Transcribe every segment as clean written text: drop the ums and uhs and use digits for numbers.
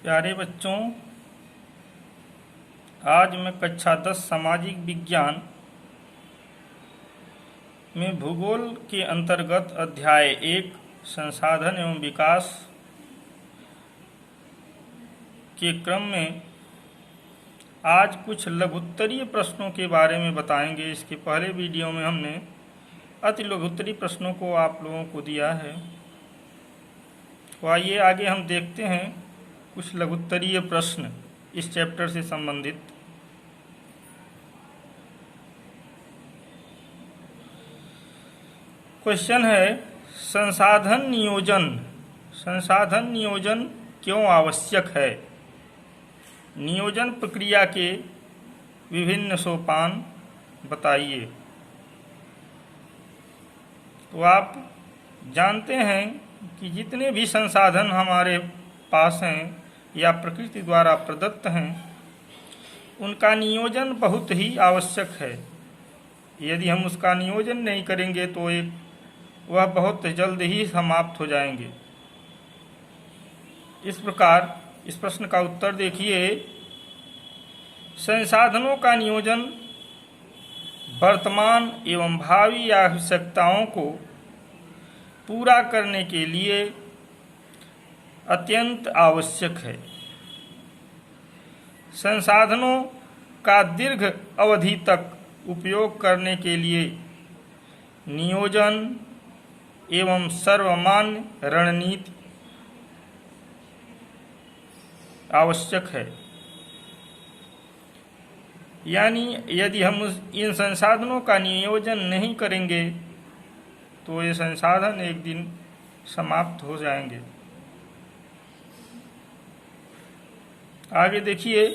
प्यारे बच्चों, आज मैं कक्षा 10 सामाजिक विज्ञान में भूगोल के अंतर्गत अध्याय 1 संसाधन एवं विकास के क्रम में आज कुछ लघुत्तरीय प्रश्नों के बारे में बताएंगे। इसके पहले वीडियो में हमने अति लघुत्तरीय प्रश्नों को आप लोगों को दिया है, तो आइए आगे हम देखते हैं कुछ लघुत्तरीय प्रश्न इस चैप्टर से संबंधित। क्वेश्चन है, संसाधन नियोजन क्यों आवश्यक है? नियोजन प्रक्रिया के विभिन्न सोपान बताइए। तो आप जानते हैं कि जितने भी संसाधन हमारे पास हैं या प्रकृति द्वारा प्रदत्त हैं, उनका नियोजन बहुत ही आवश्यक है। यदि हम उसका नियोजन नहीं करेंगे तो वह बहुत जल्द ही समाप्त हो जाएंगे। इस प्रकार इस प्रश्न का उत्तर देखिए। संसाधनों का नियोजन वर्तमान एवं भावी आवश्यकताओं को पूरा करने के लिए अत्यंत आवश्यक है। संसाधनों का दीर्घ अवधि तक उपयोग करने के लिए नियोजन एवं सर्वमान्य रणनीति आवश्यक है। यानी यदि हम इन संसाधनों का नियोजन नहीं करेंगे तो ये संसाधन एक दिन समाप्त हो जाएंगे। आगे देखिए,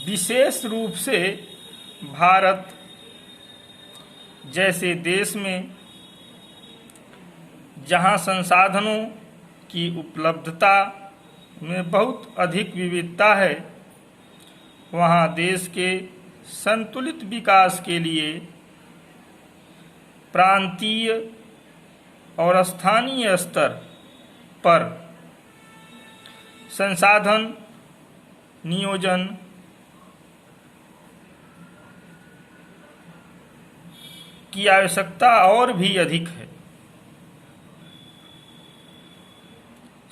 विशेष रूप से भारत जैसे देश में जहां संसाधनों की उपलब्धता में बहुत अधिक विविधता है, वहां देश के संतुलित विकास के लिए प्रांतीय और स्थानीय स्तर पर संसाधन नियोजन की आवश्यकता और भी अधिक है।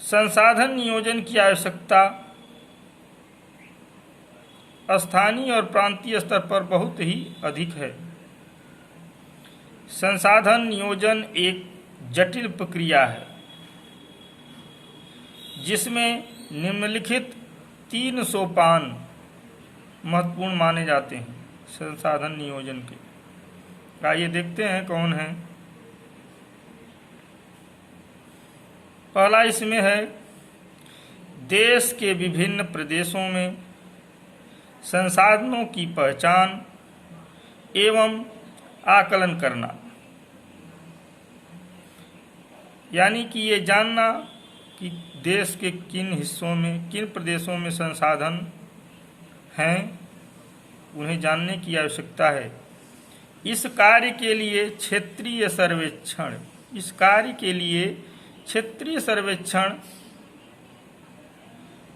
संसाधन नियोजन की आवश्यकता स्थानीय और प्रांतीय स्तर पर बहुत ही अधिक है। संसाधन नियोजन एक जटिल प्रक्रिया है जिसमें निम्नलिखित 3 सोपान महत्वपूर्ण माने जाते हैं संसाधन नियोजन के। आइए देखते हैं कौन है। पहला इसमें है, देश के विभिन्न प्रदेशों में संसाधनों की पहचान एवं आकलन करना। यानी कि ये जानना कि देश के किन हिस्सों में, किन प्रदेशों में संसाधन हैं, उन्हें जानने की आवश्यकता है। इस कार्य के लिए क्षेत्रीय सर्वेक्षण,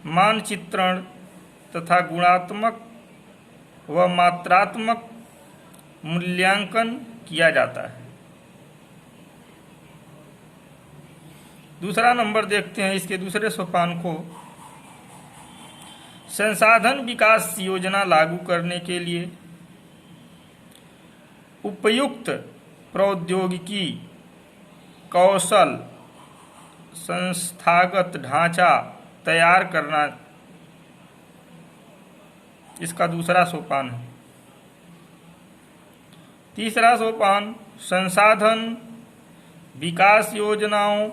मानचित्रण तथा गुणात्मक व मात्रात्मक मूल्यांकन किया जाता है। दूसरा नंबर देखते हैं, इसके दूसरे सोपान को। संसाधन विकास योजना लागू करने के लिए उपयुक्त प्रौद्योगिकी, कौशल, संस्थागत ढांचा तैयार करना इसका दूसरा सोपान है। तीसरा सोपान, संसाधन विकास योजनाओं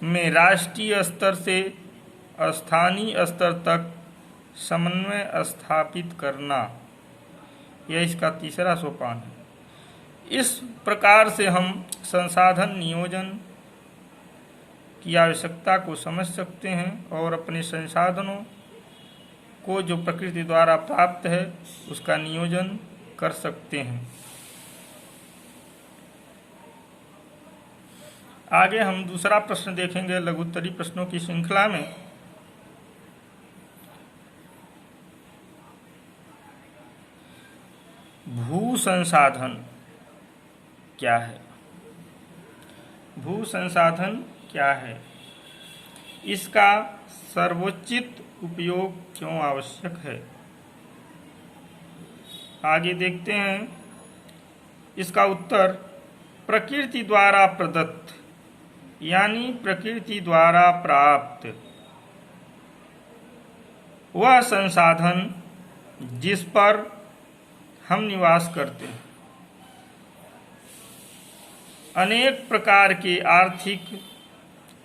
में राष्ट्रीय स्तर से स्थानीय स्तर तक समन्वय स्थापित करना, यह इसका तीसरा सोपान है। इस प्रकार से हम संसाधन नियोजन की आवश्यकता को समझ सकते हैं और अपने संसाधनों को जो प्रकृति द्वारा प्राप्त है उसका नियोजन कर सकते हैं। आगे हम दूसरा प्रश्न देखेंगे लघुत्तरीय प्रश्नों की श्रृंखला में। भू संसाधन क्या है? भू संसाधन क्या है? इसका सर्वोचित उपयोग क्यों आवश्यक है? आगे देखते हैं। इसका उत्तर प्रकृति द्वारा प्रदत्त यानी प्रकृति द्वारा प्राप्त वह संसाधन जिस पर हम निवास करते हैं, अनेक प्रकार के आर्थिक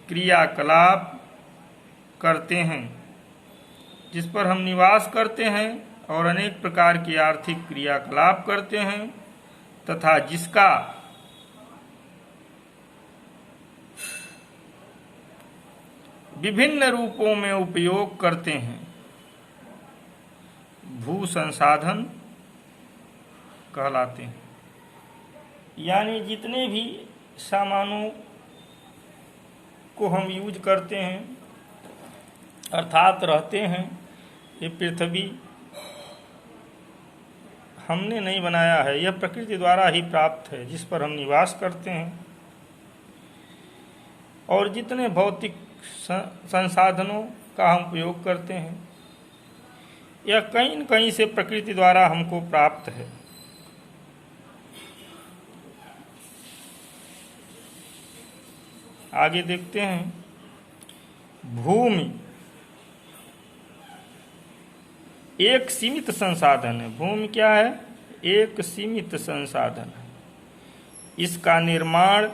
क्रियाकलाप करते हैं, जिस पर हम निवास करते हैं और अनेक प्रकार के आर्थिक क्रियाकलाप करते हैं तथा जिसका विभिन्न रूपों में उपयोग करते हैं, भू संसाधन कहलाते हैं। यानी जितने भी सामानों को हम यूज करते हैं अर्थात रहते हैं, ये पृथ्वी हमने नहीं बनाया है, यह प्रकृति द्वारा ही प्राप्त है, जिस पर हम निवास करते हैं। और जितने भौतिक संसाधनों का हम उपयोग करते हैं, यह कहीं न कहीं से प्रकृति द्वारा हमको प्राप्त है। आगे देखते हैं। भूमि एक सीमित संसाधन है। भूमि क्या है? एक सीमित संसाधन है। इसका निर्माण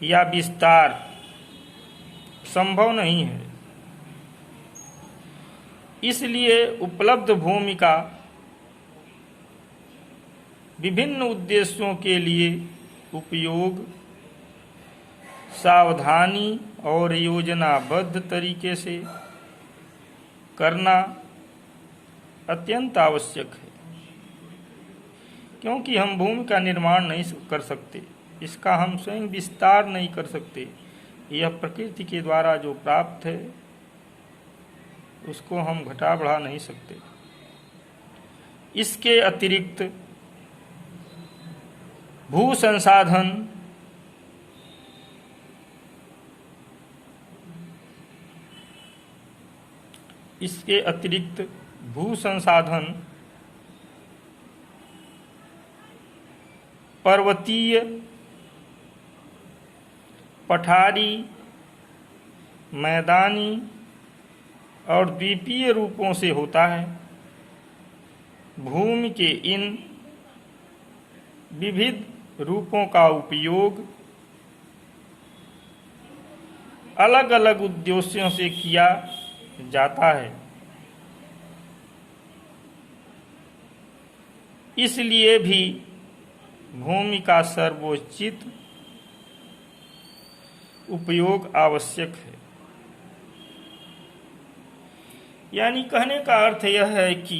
या विस्तार संभव नहीं है। इसलिए उपलब्ध भूमि का विभिन्न उद्देश्यों के लिए उपयोग सावधानी और योजनाबद्ध तरीके से करना अत्यंत आवश्यक है, क्योंकि हम भूमि का निर्माण नहीं कर सकते, इसका हम स्वयं विस्तार नहीं कर सकते। यह प्रकृति के द्वारा जो प्राप्त है उसको हम घटा बढ़ा नहीं सकते। इसके अतिरिक्त भू संसाधन पर्वतीय, पठारी, मैदानी और द्वीपीय रूपों से होता है। भूमि के इन विविध रूपों का उपयोग अलग अलग उद्देश्यों से किया जाता है। इसलिए भी भूमि का सर्वोचित उपयोग आवश्यक है। यानी कहने का अर्थ यह है कि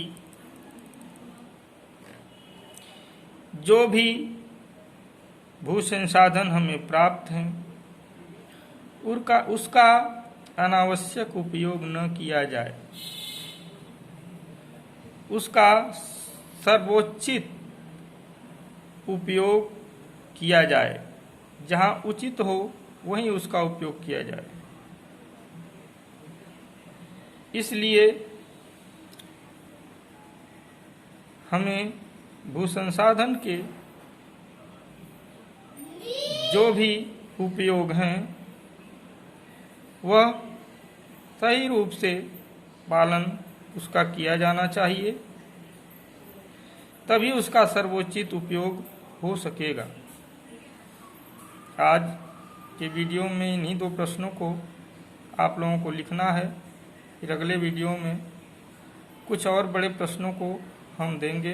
जो भी भू संसाधन हमें प्राप्त हैं उसका अनावश्यक उपयोग न किया जाए, उसका सर्वोचित उपयोग किया जाए। जहाँ उचित हो वहीं उसका उपयोग किया जाए। इसलिए हमें भू संसाधन के जो भी उपयोग हैं वह सही रूप से पालन उसका किया जाना चाहिए, तभी उसका सर्वोचित उपयोग हो सकेगा। आज के वीडियो में इन्हीं 2 प्रश्नों को आप लोगों को लिखना है। फिर अगले वीडियो में कुछ और बड़े प्रश्नों को हम देंगे।